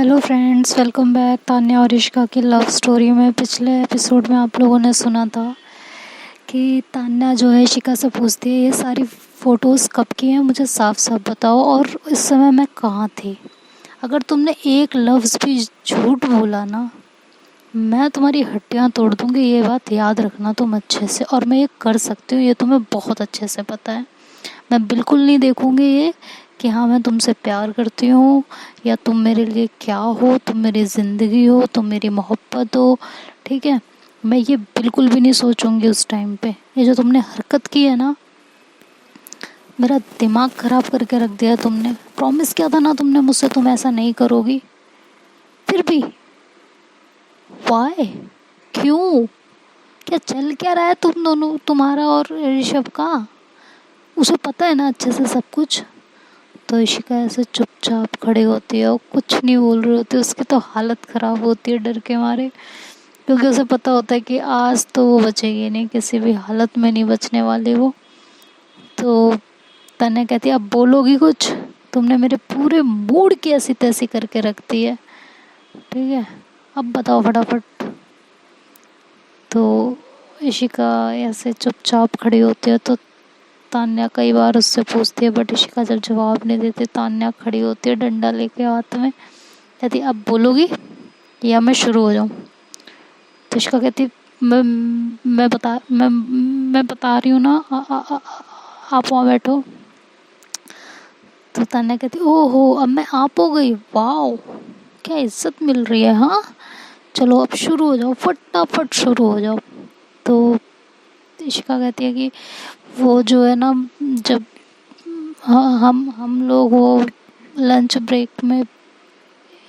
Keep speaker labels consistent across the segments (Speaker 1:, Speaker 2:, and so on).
Speaker 1: Hello friends, welcome back. Tanya और इशिका की love story में पिछले एपिसोड में आप लोगों ने सुना था कि तान्या जो है इशिका से पूछती है, ये सारी फ़ोटोज़ कब की हैं, मुझे साफ साफ बताओ और इस समय मैं कहाँ थी। अगर तुमने एक लफ्ज़ भी झूठ बोला ना, मैं तुम्हारी हड्डियाँ तोड़ दूँगी। ये बात याद रखना तुम अच्छे से, और मैं ये कर सकती हूँ, ये तुम्हें बहुत अच्छे से पता है। मैं बिल्कुल नहीं देखूँगी ये कि हाँ मैं तुमसे प्यार करती हूँ या तुम मेरे लिए क्या हो, तुम मेरी ज़िंदगी हो, तुम मेरी मोहब्बत हो, ठीक है। मैं ये बिल्कुल भी नहीं सोचूंगी उस टाइम पे। ये जो तुमने हरकत की है ना, मेरा दिमाग ख़राब करके रख दिया तुमने। प्रॉमिस किया था ना तुमने मुझसे, तुम ऐसा नहीं करोगी, फिर भी वाई, क्यों, क्या चल क्या रहा है तुम दोनों, तुम्हारा और ऋषभ का। उसे पता है ना अच्छे से सब कुछ। तो इशिका ऐसे चुपचाप खड़ी होती है और कुछ नहीं बोल रही होती। उसकी तो हालत ख़राब होती है डर के मारे, क्योंकि उसे पता होता है कि आज तो वो बचेगी नहीं, किसी भी हालत में नहीं बचने वाली वो। तो तन्ने कहती है अब बोलोगी कुछ, तुमने मेरे पूरे मूड की ऐसी तैसी करके रख दी है, ठीक है, अब बताओ फटाफट। तो इशिका ऐसे चुपचाप खड़ी होती है। तो तान्या कई बार उससे पूछती है, बट इशिका जब जवाब नहीं देती, तान्या खड़ी होती है डंडा लेके हाथ में, कहती अब बोलोगी या मैं शुरू हो जाऊँ। तो इशिका कहती मैं बता रही हूँ ना, आप वहाँ बैठो। तो तान्या कहती ओहो अब मैं आप हो गई, वाओ क्या इज्जत मिल रही है। हाँ चलो अब शुरू हो जाओ, फटाफट शुरू हो जाओ। तो इशिका कहती है कि वो जो है ना, जब हम लोग वो लंच ब्रेक में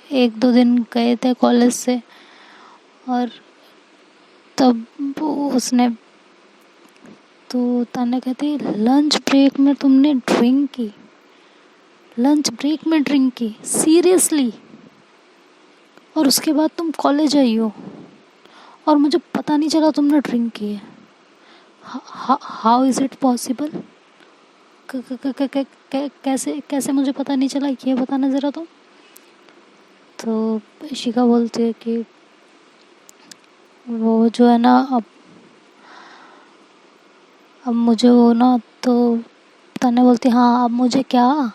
Speaker 1: एक दो दिन गए थे कॉलेज से, और तब उसने, तो तान्या कहती लंच ब्रेक में तुमने ड्रिंक की, लंच ब्रेक में ड्रिंक की, सीरियसली, और उसके बाद तुम कॉलेज आई हो और मुझे पता नहीं चला तुमने ड्रिंक की है। हाउ इज़ इट पॉसिबल, कैसे कैसे मुझे पता नहीं चला, ये बताना ज़रा तुम। तो इशिका बोलती है कि वो जो है ना, अब मुझे वो ना, तो तान्या बोलती हाँ अब मुझे क्या,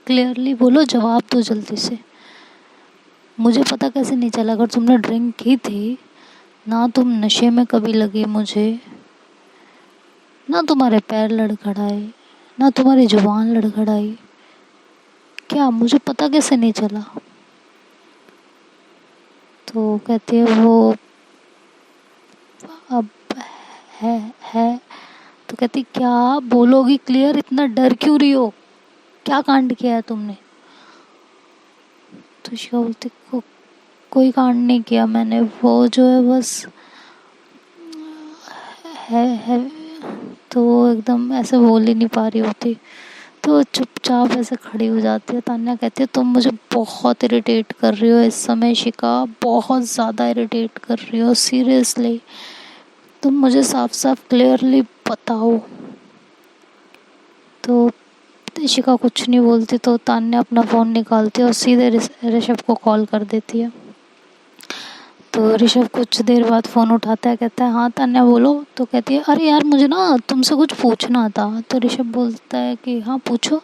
Speaker 1: क्लियरली बोलो, जवाब दो जल्दी से। मुझे पता कैसे नहीं चला, अगर तुमने ड्रिंक की थी ना, तुम नशे में कभी लगी मुझे ना, तुम्हारे पैर लड़खड़ाए ना, तुम्हारी जुबान लड़खड़ाई, क्या मुझे पता कैसे नहीं चला। तो कहती है वो अब है। तो कहती क्या बोलोगी, क्लियर, इतना डर क्यों रही हो, क्या कांड किया है तुमने। तो शिका बोलती कोई कांड नहीं किया मैंने, वो जो है बस है। तो वो एकदम ऐसे बोल ही नहीं पा रही होती, तो चुपचाप ऐसे खड़ी हो जाती है। तान्या कहती है तुम मुझे बहुत इरिटेट कर रही हो इस समय शिका, बहुत ज़्यादा इरिटेट कर रही हो, सीरियसली, तुम मुझे साफ साफ क्लियरली बताओ। तो इशिका कुछ नहीं बोलती, तो तान्या अपना फ़ोन निकालती है और सीधे ऋषभ को कॉल कर देती है। तो ऋषभ कुछ देर बाद फ़ोन उठाता है, कहता है हाँ तान्या बोलो। तो कहती है अरे यार मुझे ना तुमसे कुछ पूछना था। तो ऋषभ बोलता है कि हाँ पूछो।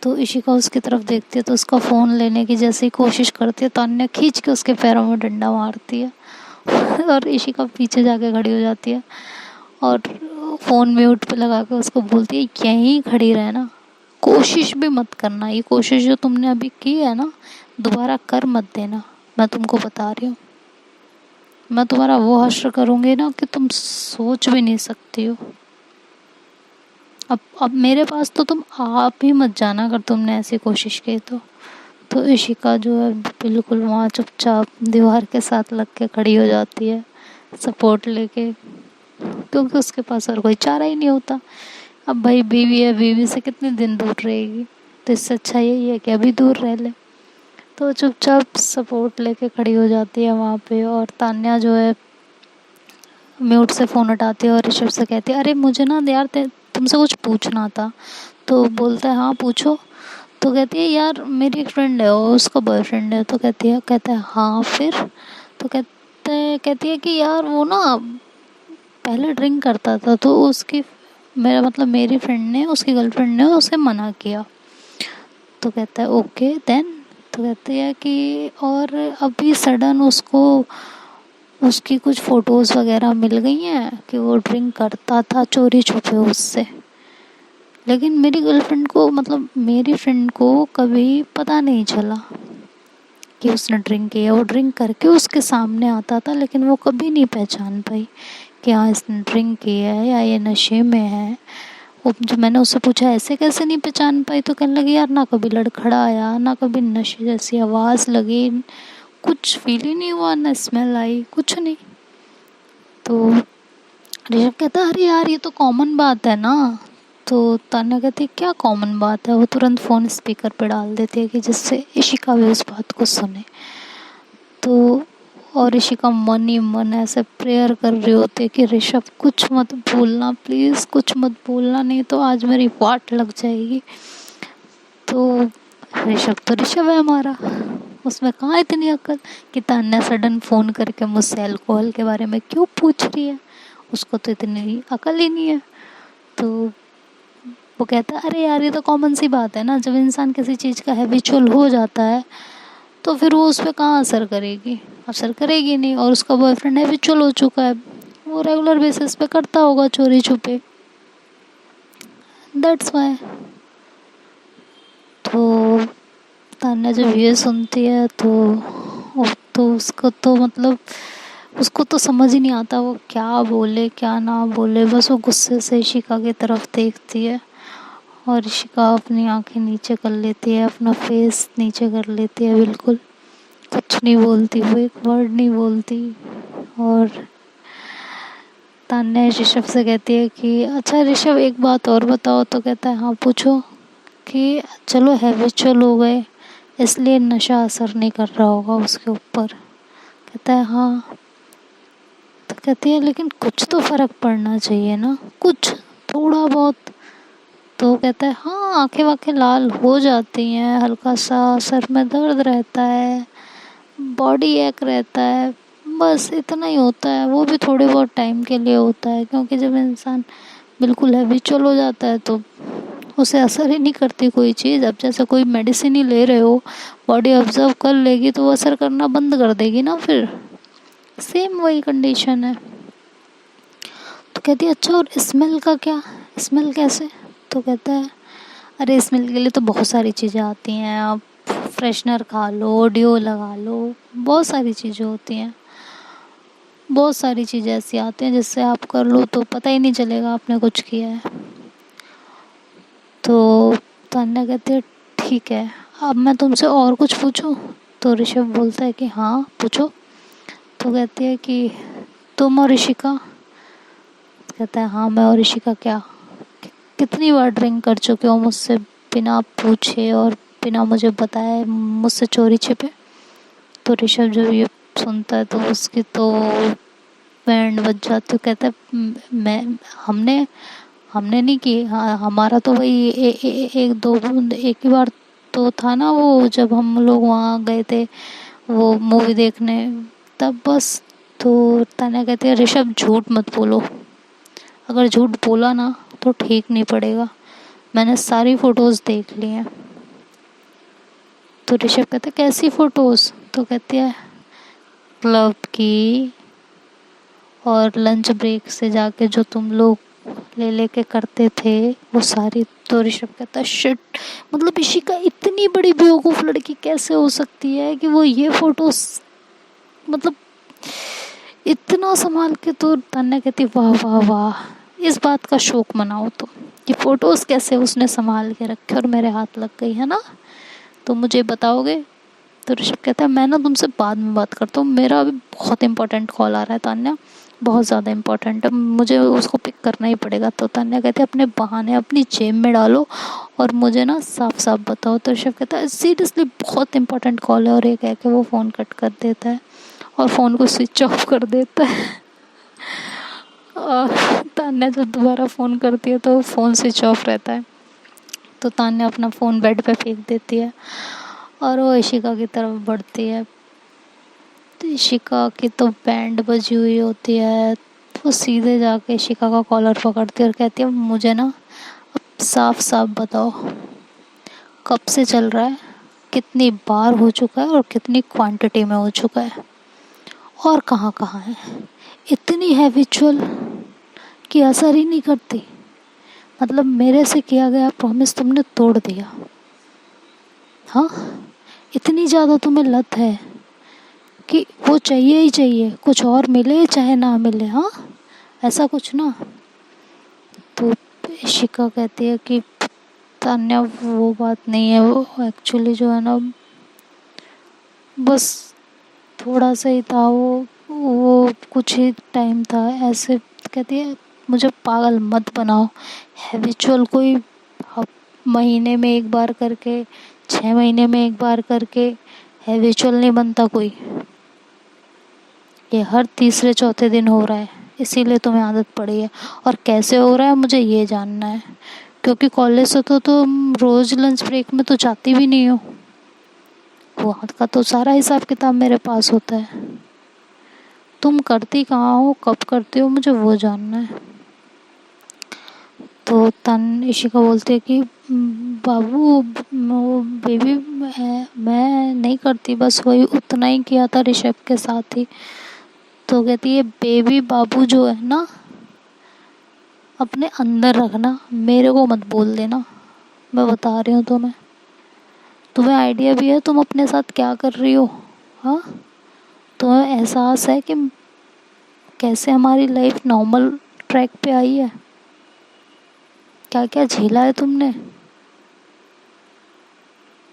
Speaker 1: तो इशिका उसकी तरफ देखती है, तो उसका फ़ोन लेने की जैसे ही कोशिश करती है, तान्या खींच के उसके पैरों में डंडा मारती है और इशिका पीछे जाके खड़ी हो जाती है और फ़ोन म्यूट पे लगा के उसको बोलती है यहीं खड़ी रहना, कोशिश भी मत करना, ये कोशिश जो तुमने अभी की है ना दोबारा कर मत देना, मैं तुमको बता रही हूँ। मैं तुम्हारा वो हश्र करूँगी ना कि तुम सोच भी नहीं सकती हो। अब मेरे पास तो तुम आप ही मत जाना अगर तुमने ऐसी कोशिश की तो इशिका जो है बिल्कुल वहाँ चुपचाप दीवार के साथ लग के खड़ी हो जाती है सपोर्ट लेके, क्योंकि उसके पास और कोई चारा ही नहीं होता। अब भाई बीवी है, बीवी से कितने दिन दूर रहेगी, तो इससे अच्छा यही है कि अभी दूर रह ले। तो चुपचाप सपोर्ट लेके खड़ी हो जाती है वहाँ पे, और तान्या जो है म्यूट से फ़ोन उठाती है और ऋषभ से कहती है अरे मुझे ना यार तुमसे कुछ पूछना था। तो बोलता है हाँ पूछो। तो कहती है यार मेरी एक फ्रेंड है और उसका बॉयफ्रेंड है। तो कहता है हाँ फिर। तो कहती है कि यार वो ना पहले ड्रिंक करता था, तो उसकी मेरा मतलब मेरी फ्रेंड ने, उसकी गर्लफ्रेंड ने उसे मना किया। तो कहता है ओके देन। तो कहती है कि और अभी सडन उसको उसकी कुछ फ़ोटोज़ वगैरह मिल गई हैं कि वो ड्रिंक करता था चोरी छुपे उससे। लेकिन मेरी गर्लफ्रेंड को मतलब मेरी फ्रेंड को कभी पता नहीं चला कि उसने ड्रिंक किया। वो ड्रिंक करके उसके सामने आता था, लेकिन वो कभी नहीं पहचान पाई कि हाँ इसने ड्रिंक किया है या ये नशे में है। वो जब मैंने उससे पूछा ऐसे कैसे नहीं पहचान पाई, तो कहने लगी यार ना कभी लड़खड़ा आया, ना कभी नशे जैसी आवाज़ लगी, कुछ फील ही नहीं हुआ, ना स्मेल आई, कुछ नहीं। तो ऋषभ कहता अरे यार ये तो कॉमन बात है ना। तो तान्या कहती क्या कॉमन बात है। वो तुरंत फ़ोन स्पीकर पे डाल देती है कि जिससे इशिका भी उस बात को सुने। तो और इशिका मन ही मन ऐसे प्रेयर कर रही होती कि ऋषभ कुछ मत भूलना प्लीज़, कुछ मत भूलना, नहीं तो आज मेरी वाट लग जाएगी। तो ऋषभ है हमारा, उसमें कहाँ इतनी अकल कि तान्या सडन फ़ोन करके मुझसे अल्कोहल के बारे में क्यों पूछ रही है, उसको तो इतनी अकल ही नहीं है। तो वो कहता है अरे यार ये तो कॉमन सी बात है ना, जब इंसान किसी चीज़ का हैबिचुअल हो जाता है तो फिर वो उस पर कहाँ असर करेगी, असर करेगी नहीं। और उसका बॉयफ्रेंड हैबिचुअल हो चुका है, वो रेगुलर बेसिस पे करता होगा चोरी छुपे, दैट्स वाई। तो तान्या जब ये सुनती है तो उसको तो मतलब उसको तो समझ ही नहीं आता वो क्या बोले क्या ना बोले। बस वो गुस्से से इशिका की तरफ देखती है और इशिका अपनी आंखें नीचे कर लेती है, अपना फेस नीचे कर लेती है, बिल्कुल कुछ नहीं बोलती, वो एक वर्ड नहीं बोलती। और तान्या ऋषभ से कहती है कि अच्छा ऋषभ एक बात और बताओ। तो कहता है हाँ पूछो। कि चलो हैबिचुअल हो गए इसलिए नशा असर नहीं कर रहा होगा उसके ऊपर। कहता है हाँ। तो कहती है लेकिन कुछ तो फ़र्क पड़ना चाहिए ना, कुछ थोड़ा बहुत। तो कहता है हाँ आंखें वाखें लाल हो जाती हैं, हल्का सा सर में दर्द रहता है, बॉडी एक रहता है, बस इतना ही होता है। वो भी थोड़े बहुत टाइम के लिए होता है, क्योंकि जब इंसान बिल्कुल हैबिचुअल हो जाता है तो उसे असर ही नहीं करती कोई चीज़। अब जैसे कोई मेडिसिन ही ले रहे हो, बॉडी ऑब्जर्व कर लेगी तो वो असर करना बंद कर देगी ना, फिर सेम वही कंडीशन है। तो कहती है अच्छा और स्मेल का क्या, स्मेल कैसे। तो कहता है अरे स्मेल के लिए तो बहुत सारी चीज़ें आती हैं, आप फ्रेशनर खा लो, डिओ लगा लो, बहुत सारी चीज़ें होती हैं, बहुत सारी चीज़ें ऐसी आती हैं जिससे आप कर लो तो पता ही नहीं चलेगा आपने कुछ किया है। तो तान्या कहती है ठीक है अब मैं तुमसे और कुछ पूछूं। तो ऋषभ बोलता है कि हाँ पूछो। तो कहती है कि तुम और ऋषिका। कहता है हाँ मैं और ऋषिका क्या, कितनी बार ड्रिंक कर चुके हो मुझसे बिना पूछे और बिना मुझे बताए, मुझसे चोरी छिपे। तो ऋषभ जब ये सुनता है तो उसकी तो बैंड बज जाती है। कहता है मैं हमने हमने नहीं की, हाँ हमारा तो वही एक दो एक ही बार तो था ना, वो जब हम लोग वहाँ गए थे वो मूवी देखने, तब बस। तो तान्या कहती है ऋषभ झूठ मत बोलो, अगर झूठ बोला ना तो ठीक नहीं पड़ेगा, मैंने सारी फ़ोटोज़ देख ली हैं। तो ऋषभ कहते कैसी फ़ोटोज़। तो कहती है क्लब की और लंच ब्रेक से जाके जो तुम लोग ले लेके करते थे वो सारी। तो ऋषभ कहता है शिट, मतलब इशिका इतनी बड़ी बेवकूफ़ लड़की कैसे हो सकती है कि वो ये फ़ोटोज़ मतलब इतना संभाल के। तो तान्या कहती वाह वाह वाह, इस बात का शौक मनाओ तो ये फ़ोटोज़ कैसे उसने संभाल के रखे और मेरे हाथ लग गई है ना, तो मुझे बताओगे। तो ऋषभ कहता है मैं ना तुमसे बाद में बात करता हूँ, मेरा अभी बहुत इंपॉर्टेंट कॉल आ रहा है तान्या, बहुत ज़्यादा इंपॉर्टेंट है, मुझे उसको पिक करना ही पड़ेगा। तो तान्या कहते हैं अपने बहाने अपनी जेब में डालो और मुझे ना साफ साफ बताओ। तो ऋषभ कहता है सीरियसली बहुत इंपॉर्टेंट कॉल है, और ये कह के वो फ़ोन कट कर देता है और फ़ोन को स्विच ऑफ कर देता है। और तान्या जब दोबारा फ़ोन करती है तो फ़ोन स्विच ऑफ रहता है। तो तान्या अपना फ़ोन बेड पे फेंक देती है और वो इशिका की तरफ बढ़ती है। तो इशिका की तो बैंड बजी हुई होती है। वो सीधे जाके इशिका का कॉलर पकड़ती है और कहती है, मुझे ना अब साफ साफ बताओ, कब से चल रहा है, कितनी बार हो चुका है और कितनी क्वांटिटी में हो चुका है, और कहाँ कहाँ है। इतनी हैबिचुअल कि असर ही नहीं करती। मतलब मेरे से किया गया प्रॉमिस तुमने तोड़ दिया। हाँ, इतनी ज़्यादा तुम्हें लत है कि वो चाहिए ही चाहिए, कुछ और मिले चाहे ना मिले। हाँ, ऐसा कुछ ना। तो इशिका कहती है कि तान्या वो बात नहीं है, वो एक्चुअली जो है ना, बस थोड़ा सा ही था वो कुछ ही टाइम था। ऐसे कहती है, मुझे पागल मत बनाओ। हैबिचुअल कोई महीने में एक बार करके, 6 महीने में एक बार करके हैबिचुअल नहीं बनता कोई। ये हर तीसरे चौथे दिन हो रहा है, इसीलिए तुम्हें आदत पड़ी है। और कैसे हो रहा है मुझे ये जानना है, क्योंकि कॉलेज से तो तुम रोज़ लंच ब्रेक में तो जाती भी नहीं हो। वहाँ का तो सारा हिसाब किताब मेरे पास होता है। तुम करती कहाँ हो, कब करती हो, मुझे वो जानना है। तो इशिका बोलती है कि बाबू, वो बेबी मैं नहीं करती, बस वही उतना ही किया था ऋषभ के साथ ही। तो कहती है, बेबी बाबू जो है ना, अपने अंदर रखना, मेरे को मत बोल देना। मैं बता रही हूँ तुम्हें आइडिया भी है तुम अपने साथ क्या कर रही हो। हाँ, तुम्हें एहसास है कि कैसे हमारी लाइफ नॉर्मल ट्रैक पे आई है, क्या क्या झेला है तुमने।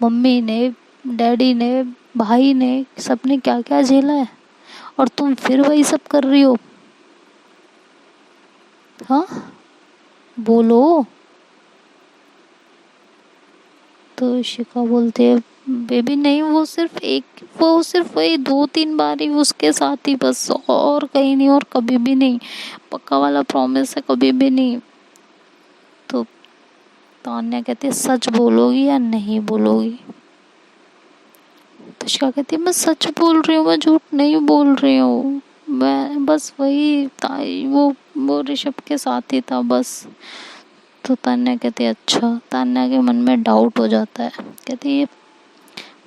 Speaker 1: मम्मी ने, डैडी ने, भाई ने, सबने क्या क्या झेला है, और तुम फिर वही सब कर रही हो। हाँ, बोलो। तो इशिका बोलती है, बेबी नहीं, वो सिर्फ वही 2-3 बार ही उसके साथ ही, बस और कहीं नहीं, और कभी भी नहीं। पक्का वाला प्रॉमिस है, कभी भी नहीं। तो तान्या कहती है, सच बोलोगी या नहीं बोलोगी। तो इशिका कहती है, मैं सच बोल रही हूँ, मैं झूठ नहीं बोल रही हूँ। मैं बस वही वो ऋषभ के साथ ही था बस। तो तान्या कहती है, अच्छा। तान्या के मन में डाउट हो जाता है। कहती है,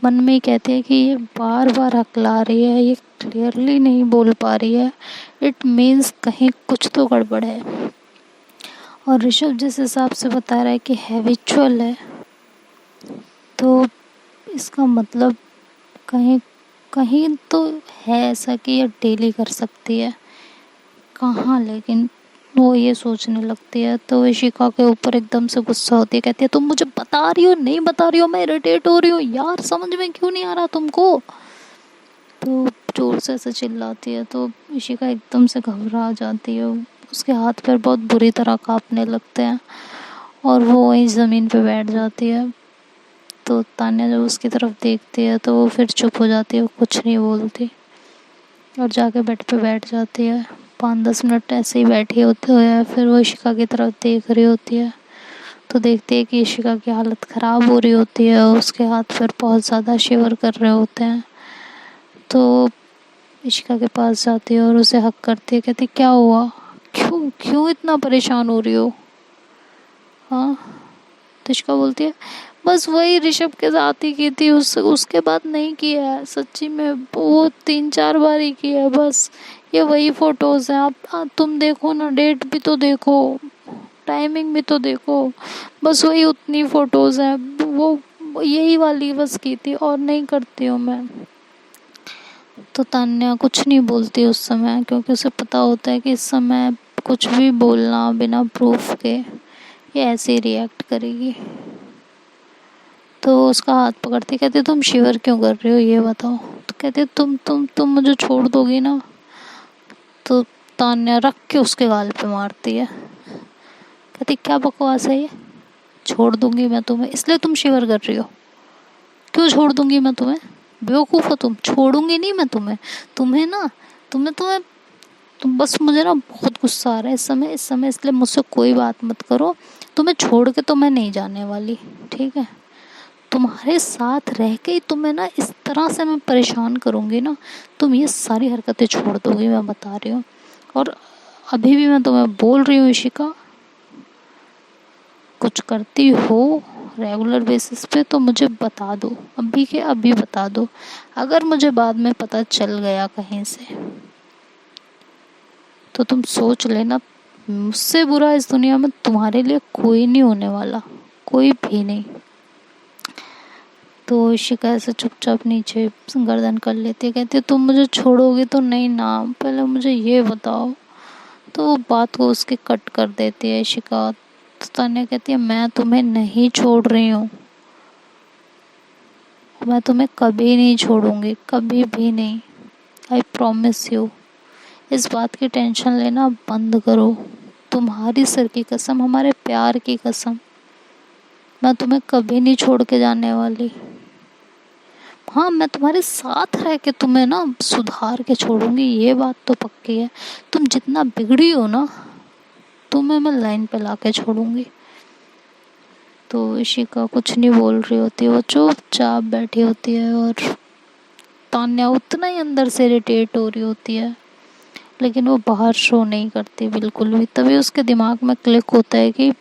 Speaker 1: मन में ही कहती है कि ये बार बार हकला रही है, ये क्लियरली नहीं बोल पा रही है, इट मीन्स कहीं कुछ तो गड़बड़ है। और ऋषभ जिस हिसाब से बता रहा है कि हैबिचुअल है, तो इसका मतलब कहीं कहीं तो है ऐसा कि ये डेली कर सकती है। कहाँ, लेकिन वो ये सोचने लगती है। तो इशिका के ऊपर एकदम से गुस्सा होती है। कहती है, तुम मुझे बता रही हो, नहीं बता रही हो, मैं इरिटेट हो रही हूँ यार, समझ में क्यों नहीं आ रहा तुमको। तो जोर से ऐसे चिल्लाती है। तो इशिका एकदम से घबरा जाती है। उसके हाथ पैर बहुत बुरी तरह कांपने लगते हैं और वो वहीं ज़मीन पे बैठ जाती है। तो तान्या जब उसकी तरफ देखती है तो वो फिर चुप हो जाती है, वो कुछ नहीं बोलती और जाके बेड पे बैठ जाती है। 5-10 मिनट ऐसे ही बैठी होते हुए फिर वो इशिका की तरफ देख रही होती है। तो देखती है कि इशिका की हालत ख़राब हो रही होती है, उसके हाथ पैर बहुत ज़्यादा शिवर कर रहे होते हैं। तो इशिका के पास जाती है और उसे हक करती है। कहती, क्या हुआ, क्यों क्यों इतना परेशान हो रही हो। हाँ, तो इशिका बोलती है, बस वही ऋषभ के साथ ही की थी, उसके बाद नहीं किया है सच्ची में। वो 3-4 बार ही किया है बस। ये वही फ़ोटोज़ हैं, आप तुम देखो ना, डेट भी तो देखो, टाइमिंग भी तो देखो, बस वही उतनी फ़ोटोज़ हैं। वो यही वाली बस की थी, और नहीं करती हूँ मैं। तो तान्या कुछ नहीं बोलती उस समय, क्योंकि उसे पता होता है कि इस समय कुछ भी बोलना बिना प्रूफ के ये ऐसे ही रिएक्ट करेगी। तो उसका हाथ पकड़ती, कहती, तुम शिवर क्यों कर रही हो ये बताओ। तो कहती, तुम मुझे छोड़ दोगी ना। तो तान्या रख के उसके गाल पे मारती है। कहती, क्या बकवास है ये, छोड़ दूंगी मैं तुम्हें इसलिए तुम शिवर कर रही हो। क्यों छोड़ दूंगी मैं तुम्हें, बेवकूफ़ हो तुम, छोड़ूंगी नहीं मैं तुम्हें। तुम्हें ना, तुम्हें तुम बस, मुझे ना बहुत गुस्सा आ रहा है इस समय इसलिए मुझसे कोई बात मत करो। तुम्हें छोड़ के तो मैं नहीं जाने वाली, ठीक है। तुम्हारे साथ रह के ही तुम्हें ना इस तरह से मैं परेशान करूँगी ना, तुम ये सारी हरकतें छोड़ दोगी, मैं बता रही हूँ। और अभी भी मैं तुम्हें बोल रही हूँ इशिका, कुछ करती हो रेगुलर बेसिस पे तो मुझे बता दो, अभी के अभी बता दो। अगर मुझे बाद में पता चल गया कहीं से तो तुम सोच लेना, मुझसे बुरा इस दुनिया में तुम्हारे लिए कोई नहीं होने वाला, कोई भी नहीं। तो इशिका ऐसे चुपचाप नीचे गर्दन कर लेती है, कहती है तुम मुझे छोड़ोगी तो नहीं ना, पहले मुझे ये बताओ। तो वो बात को उसके कट कर देती है इशिका। तो तान्या कहती है मैं तुम्हें नहीं छोड़ रही हूँ, मैं तुम्हें कभी नहीं छोड़ूंगी, कभी भी नहीं। I promise you. इस बात की टेंशन लेना बंद करो, तुम्हारी सर की कसम, हमारे प्यार की कसम, मैं तुम्हें कभी नहीं छोड़ के जाने वाली। हाँ, मैं तुम्हारे साथ रह के तुम्हें ना सुधार के छोड़ूंगी, ये बात तो पक्की है। तुम जितना बिगड़ी हो ना, तुम्हें मैं लाइन पे ला के छोड़ूंगी। तो इशिका कुछ नहीं बोल रही होती, वो चुपचाप बैठी होती है और तान्या उतना ही अंदर से इरिटेट हो रही होती है, लेकिन वो बाहर शो नहीं करती बिल्कुल भी। तभी उसके दिमाग में क्लिक होता है कि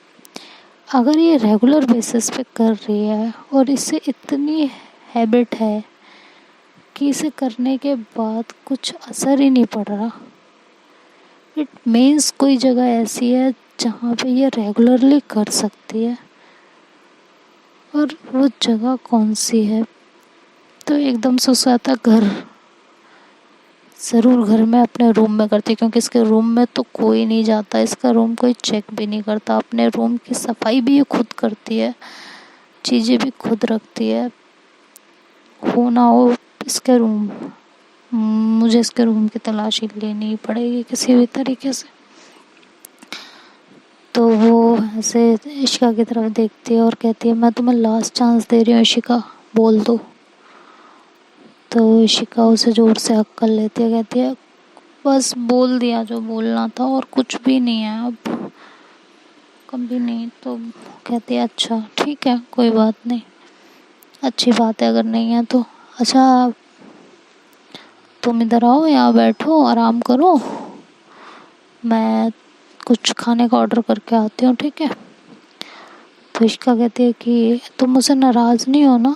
Speaker 1: अगर ये रेगुलर बेसिस पे कर रही है और इसे इतनी हैबिट है कि इसे करने के बाद कुछ असर ही नहीं पड़ रहा, इट मीन्स कोई जगह ऐसी है जहाँ पे ये रेगुलरली कर सकती है। और वो जगह कौन सी है? तो एकदम से उसका आता घर, ज़रूर घर में अपने रूम में करती, क्योंकि इसके रूम में तो कोई नहीं जाता, इसका रूम कोई चेक भी नहीं करता। अपने रूम की सफाई भी ये खुद करती है, चीज़ें भी खुद रखती है। हो ना हो इसके रूम, मुझे इसके रूम की तलाशी लेनी पड़ेगी किसी भी तरीके से। तो वो ऐसे इशिका की तरफ देखती है और कहती है मैं तुम्हें लास्ट चांस दे रही हूँ इशिका, बोल दो। तो इशिका उसे ज़ोर से हक कर लेती है, कहती है बस बोल दिया जो बोलना था और कुछ भी नहीं है अब, कभी नहीं। तो कहती है अच्छा ठीक है, कोई बात नहीं, अच्छी बात है अगर नहीं है तो। अच्छा तुम इधर आओ, यहाँ बैठो, आराम करो, मैं कुछ खाने का ऑर्डर करके आती हूँ, ठीक है। तो इशिका कहती है कि तुम मुझसे नाराज़ नहीं हो ना?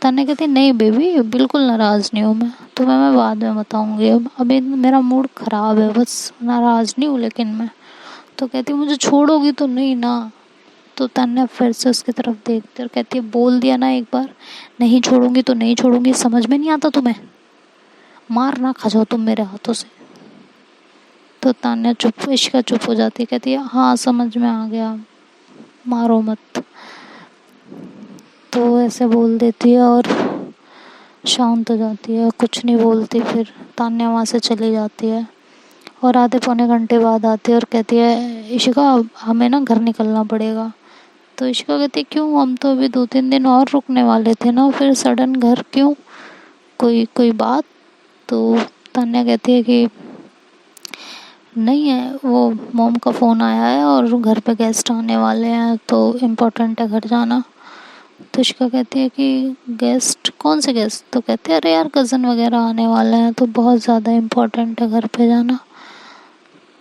Speaker 1: तान्या कहती है नहीं बेबी, बिल्कुल नाराज़ नहीं हूँ मैं, तुम्हें मैं बाद में बताऊँगी, अभी मेरा मूड ख़राब है, बस नाराज़ नहीं हूँ लेकिन मैं। तो कहती है मुझे छोड़ोगी तो नहीं ना? तो तान्या फिर से उसकी तरफ देखती और कहती है बोल दिया ना एक बार, नहीं छोड़ूंगी तो नहीं छोड़ूंगी, समझ में नहीं आता तुम्हें? मार ना खा जाओ तुम मेरे हाथों से। तो तान्या चुप, इशिका चुप हो जाती है, कहती है हाँ समझ में आ गया, मारो मत। तो ऐसे बोल देती है और शांत हो जाती है, कुछ नहीं बोलती। फिर तान्या वहाँ से चली जाती है और आधे पौने घंटे बाद आती है और कहती है इशिका हमें ना घर निकलना पड़ेगा। तो इशिका कहती है क्यों, हम तो अभी 2-3 दिन और रुकने वाले थे ना, फिर सडन घर क्यों, कोई कोई बात? तो तान्या कहती है कि नहीं है, वो मॉम का फ़ोन आया है और घर पे गेस्ट आने वाले हैं तो इम्पोर्टेंट है घर जाना। तो इशिका कहती है कि गेस्ट, कौन से गेस्ट? तो कहते हैं अरे यार कज़न वगैरह आने वाले हैं तो बहुत ज़्यादा इम्पोर्टेंट है घर पे जाना।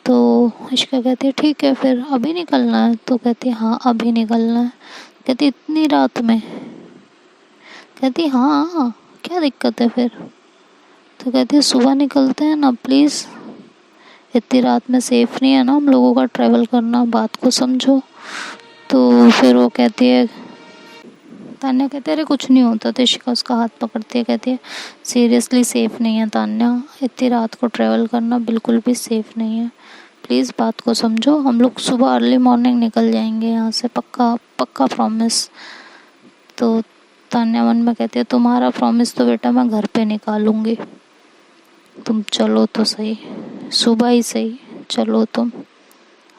Speaker 1: तो इशिका कहती है ठीक है फिर अभी निकलना है? तो कहती है हाँ अभी निकलना है। कहती इतनी रात में? कहती हाँ क्या दिक्कत है फिर? तो कहती है सुबह निकलते हैं ना प्लीज़, इतनी रात में सेफ़ नहीं है ना हम लोगों का ट्रैवल करना, बात को समझो। तो फिर वो कहती है, तान्या कहती है अरे कुछ नहीं होता। तो इशिका उसका हाथ पकड़ती है, कहती है सीरियसली सेफ़ नहीं है तान्या, इतनी रात को ट्रैवल करना बिल्कुल भी सेफ़ नहीं है, प्लीज़ बात को समझो, हम लोग सुबह अर्ली मॉर्निंग निकल जाएंगे यहाँ से, पक्का पक्का प्रॉमिस। तो तान्या मन में कहती है तुम्हारा प्रॉमिस तो बेटा मैं घर पे निकालूंगी, तुम चलो तो सही, सुबह ही सही चलो तुम,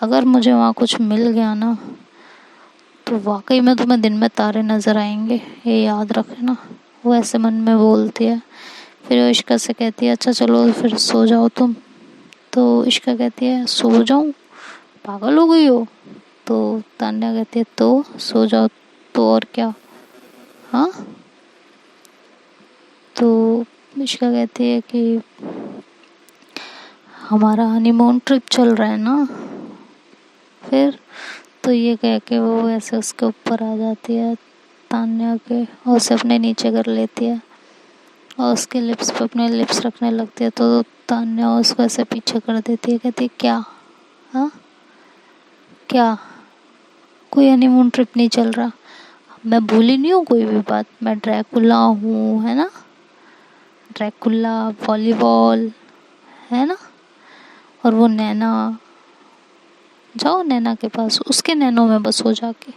Speaker 1: अगर मुझे वहाँ कुछ मिल गया ना तो वाकई में तुम्हें दिन में तारे नज़र आएंगे, ये याद रखना। वो ऐसे मन में बोलती है। फिर वो इशिका से कहती है अच्छा चलो फिर सो जाओ तुम। तो इशिका कहती है सो जाऊँ, पागल हो गई हो, तो तान्या कहती है तो सो जाओ, तो और क्या। हाँ, तो इशिका कहती है कि हमारा हनीमून ट्रिप चल रहा है ना। फिर तो ये कह के वो ऐसे उसके ऊपर आ जाती है तान्या के, और उसे अपने नीचे कर लेती है और उसके लिप्स पे अपने लिप्स रखने लगती है। तो तान्या उसको ऐसे पीछे कर देती है, कहती है क्या। हाँ, क्या, कोई हनीमून ट्रिप नहीं चल रहा। मैं भूली नहीं हूँ कोई भी बात, मैं ड्रैकुला हूँ, है ना, ड्रैकुला, वॉलीबॉल, है ना, और वो नैना, जाओ नैना के पास, उसके नैनों में बसो जाके,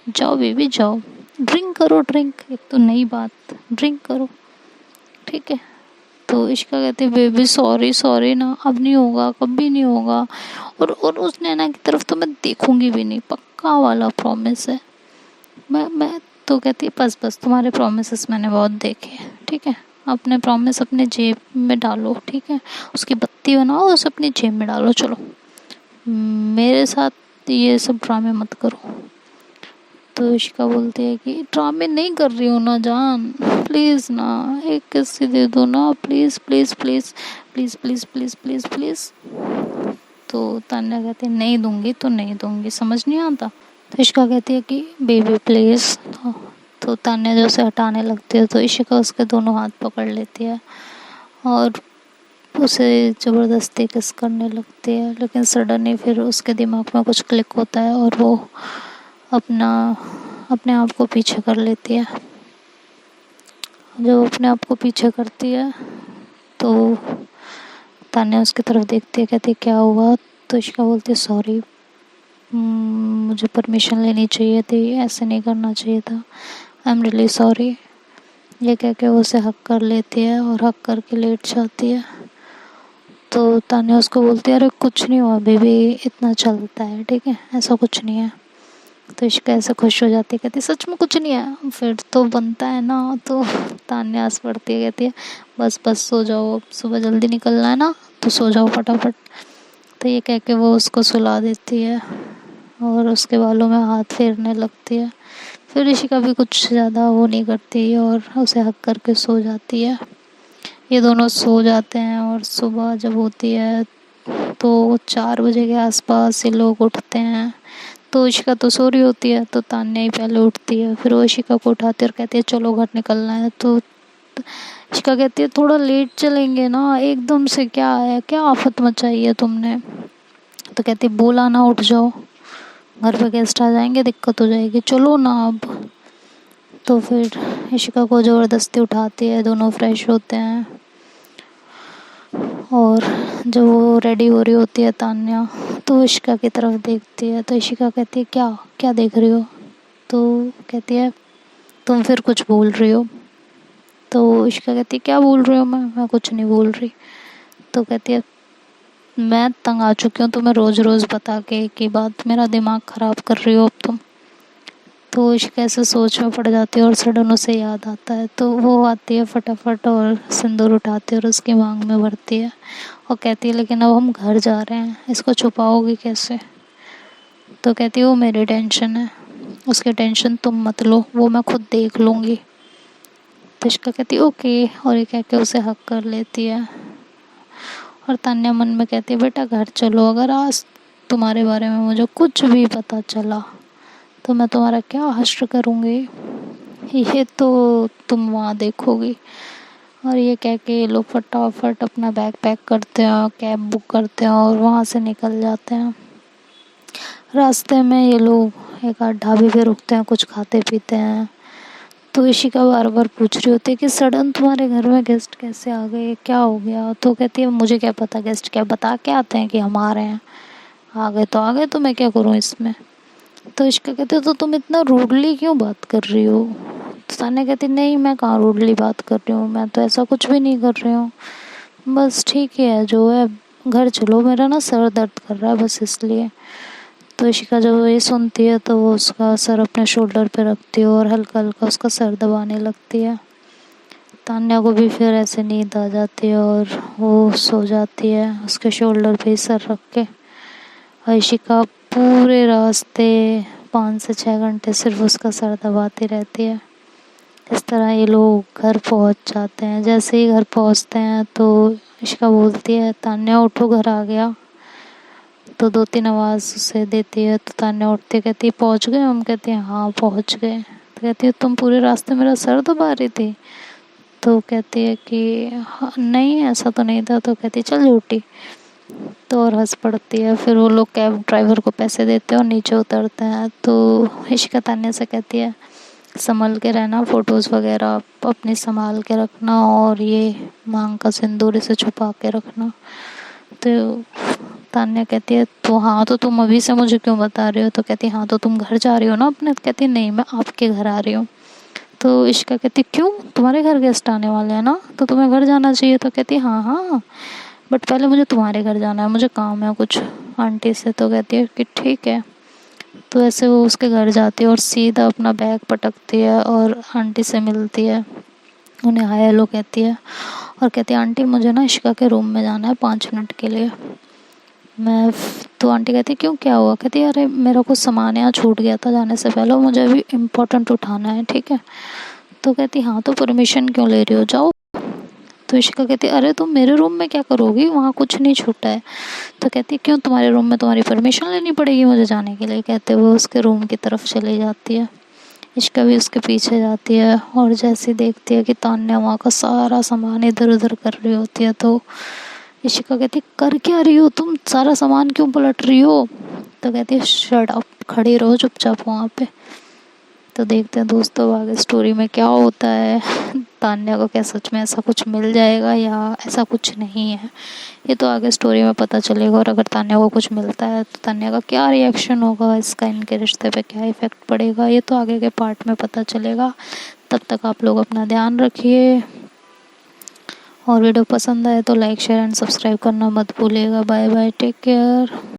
Speaker 1: जाओ बेबी जाओ, ड्रिंक करो ड्रिंक, एक तो नई बात, ड्रिंक करो, ठीक है। तो इश्का कहती है बेबी सॉरी सॉरी ना, अब नहीं होगा, कभी नहीं होगा, और उस नैना की तरफ तो मैं देखूंगी भी नहीं, पक्का वाला प्रॉमिस है। मैं तो कहती है बस बस, तुम्हारे प्रॉमिसेस मैंने बहुत देखे, ठीक है, अपने प्रॉमिस अपने जेब में डालो, ठीक है, उसकी बत्ती बनाओ, उसे अपनी जेब में डालो, चलो मेरे साथ ये सब ड्रामे मत करो। तो इशिका बोलती है कि ड्रामे नहीं कर रही हूँ ना जान, प्लीज़ ना, एक किस्सी दे दो ना, please please please please please please please please. तो तान्या कहती है नहीं दूंगी तो नहीं दूंगी, समझ नहीं आता। तो इशिका कहती है कि बेबी प्लीज़। तो तान्या जो उसे हटाने लगती है तो इशिका उसके दोनों हाथ पकड़ लेती है और उसे ज़बरदस्ती किस करने लगती है। लेकिन सडनली फिर उसके दिमाग में कुछ क्लिक होता है और वो अपने आप को पीछे कर लेती है। जब अपने आप को पीछे करती है तो तान्या उसकी तरफ देखती है, कहती है क्या हुआ। तो इशिका बोलती है सॉरी, मुझे परमिशन लेनी चाहिए थी, ऐसे नहीं करना चाहिए था, आई एम रियली सॉरी। ये कह के वो उसे हक कर लेती है और हक करके लेट जाती है। तो तान्या उसको बोलती है अरे कुछ नहीं हुआ बेबी, इतना चलता है, ठीक है, ऐसा कुछ नहीं है। तो इश्क ऐसे खुश हो जाती है, कहती है सच में कुछ नहीं है, फिर तो बनता है ना। तो तान्या हंस पड़ती है, कहती है बस बस सो जाओ, अब सुबह जल्दी निकलना है ना, तो सो जाओ फटाफट। तो ये कह के वो उसको सुला देती है और उसके बालों में हाथ फेरने लगती है। फिर इशिका भी कुछ ज़्यादा वो नहीं करती और उसे हक करके सो जाती है। ये दोनों सो जाते हैं और सुबह जब होती है तो 4 बजे के आसपास ये लोग उठते हैं। तो इशिका तो सो रही होती है, तो तान्या ही पहले उठती है। फिर वो इशिका को उठाती है और कहती है चलो घर निकलना है। तो इशिका कहती है थोड़ा लेट चलेंगे ना, एकदम से क्या है, क्या आफत मचाई है तुमने। तो कहती है बोला ना उठ जाओ, घर पे गेस्ट आ जाएंगे, दिक्कत हो जाएगी, चलो ना अब। तो फिर इशिका को ज़बरदस्ती उठाती है, दोनों फ्रेश होते हैं और जब वो रेडी हो रही होती है तान्या तो इशिका की तरफ देखती है। तो इशिका कहती है क्या क्या देख रही हो। तो कहती है तुम फिर कुछ बोल रही हो। तो इशिका कहती है क्या बोल रही हो, मैं कुछ नहीं बोल रही। तो कहती है मैं तंग आ चुकी हूँ तुम्हें रोज़ रोज़ बता के एक ही बात, मेरा दिमाग ख़राब कर रही हो अब तुम। तो इशिका ऐसे सोच में पड़ जाती है और सडन उसे याद आता है। तो वो आती है फटाफट और सिंदूर उठाती है और उसकी मांग में भरती है और कहती है लेकिन अब हम घर जा रहे हैं, इसको छुपाओगी कैसे। तो कहती है वो मेरी टेंशन है, उसकी टेंशन तुम मत लो, वो मैं खुद देख लूँगी। तो इशिका कहती है ओके, और ये कह के उसे हक कर लेती है। और तान्या मन में कहती है बेटा घर चलो, अगर आज तुम्हारे बारे में मुझे कुछ भी पता चला तो मैं तुम्हारा क्या हश्र करूँगी, ये तो तुम वहाँ देखोगी। और ये कह के ये लोग फटाफट अपना बैग पैक करते हैं, कैब बुक करते हैं और वहाँ से निकल जाते हैं। रास्ते में ये लोग एक आध ढाबे पे रुकते हैं, कुछ खाते पीते हैं। तो इशिका बार बार पूछ रही होती है कि सडन तुम्हारे घर में गेस्ट कैसे आ गए, क्या हो गया। तो कहती है मुझे क्या पता गेस्ट क्या बता के आते हैं कि हम आ रहे हैं, आ गए तो आ गए, तो मैं क्या करूँ इसमें। तो इशिका कहती है तो तुम इतना रूडली क्यों बात कर रही हो। तो तान्या कहती नहीं मैं कहाँ रूडली बात कर रही हूँ, मैं तो ऐसा कुछ भी नहीं कर रही हूँ, बस ठीक है जो है, घर चलो, मेरा ना सर दर्द कर रहा है बस इसलिए। तो इशिका जब ये सुनती है तो वो उसका सर अपने शोल्डर पे रखती है और हल्का हल्का उसका सर दबाने लगती है। तान्या को भी फिर ऐसे नींद आ जाती है और वो सो जाती है उसके शोल्डर पे ही सर रख के। और इशिका पूरे रास्ते 5 से 6 घंटे सिर्फ उसका सर दबाती रहती है। इस तरह ये लोग घर पहुंच जाते हैं। जैसे ही घर पहुंचते हैं तो इशिका बोलती है, तान्या उठो, घर आ गया। तो 2-3 आवाज़ उसे देती है तो तान्या उठती है, कहती है पहुँच गए हम? कहती है हाँ पहुँच गए। तो कहती है तुम पूरे रास्ते मेरा सर दबा रही थी? तो कहती है कि हाँ नहीं ऐसा तो नहीं था। तो कहती है चल झूठी। तो और हंस पड़ती है। फिर वो लोग कैब ड्राइवर को पैसे देते हैं और नीचे उतरते हैं। तो इशिका तान्या से कहती है संभल के रहना, फ़ोटोज़ वगैरह अपनी संभाल के रखना और ये मांग का सिंदूर इसे छुपा के रखना। तो तान्या कहती है तो हाँ तो तुम अभी से मुझे क्यों बता रहे हो? तो कहती है हाँ तो तुम घर जा रही हो ना अपने? तो कहती है नहीं मैं आपके घर आ रही हूँ। तो इशिका कहती क्यों, तुम्हारे घर गेस्ट आने वाले हैं ना, तो तुम्हें घर जाना चाहिए। तो कहती है हाँ हाँ बट पहले मुझे तुम्हारे घर जाना है, मुझे काम है कुछ आंटी से। तो कहती है कि ठीक है। तो ऐसे वो उसके घर जाती है और सीधा अपना बैग पटकती है और आंटी से मिलती है, उन्हें हाय हेलो कहती है और कहती है आंटी मुझे ना इशिका के रूम में जाना है 5 मिनट के लिए। तो आंटी कहती है क्यों क्या हुआ? कहती है अरे मेरा कुछ सामान यहाँ छूट गया था जाने से पहले, मुझे अभी इम्पोर्टेंट उठाना है, ठीक है? तो कहती हाँ तो परमिशन क्यों ले रही हो, जाओ। तो इशिका कहती अरे तुम मेरे रूम में क्या करोगी, वहाँ कुछ नहीं छूटा है। तो कहती क्यों, तुम्हारे रूम में तुम्हारी परमिशन लेनी पड़ेगी मुझे जाने के लिए। कहते हुए उसके रूम की तरफ चली जाती है। इशिका भी उसके पीछे जाती है और जैसे देखती है कि तान्या वहाँ का सारा सामान इधर उधर कर रही होती है तो इशिका कहती कर क्या रही हो तुम, सारा सामान क्यों पलट रही हो? तो कहती है शट अप, खड़ी रहो चुपचाप वहाँ पे। तो देखते हैं दोस्तों आगे स्टोरी में क्या होता है। तान्या को क्या सच में ऐसा कुछ मिल जाएगा या ऐसा कुछ नहीं है, ये तो आगे स्टोरी में पता चलेगा। और अगर तान्या को कुछ मिलता है तो तान्या का क्या रिएक्शन होगा, इसका इनके रिश्ते पे क्या इफ़ेक्ट पड़ेगा, ये तो आगे के पार्ट में पता चलेगा। तब तक आप लोग अपना ध्यान रखिए और वीडियो पसंद आए तो लाइक शेयर एंड सब्सक्राइब करना मत भूलिएगा। Bye bye, take care.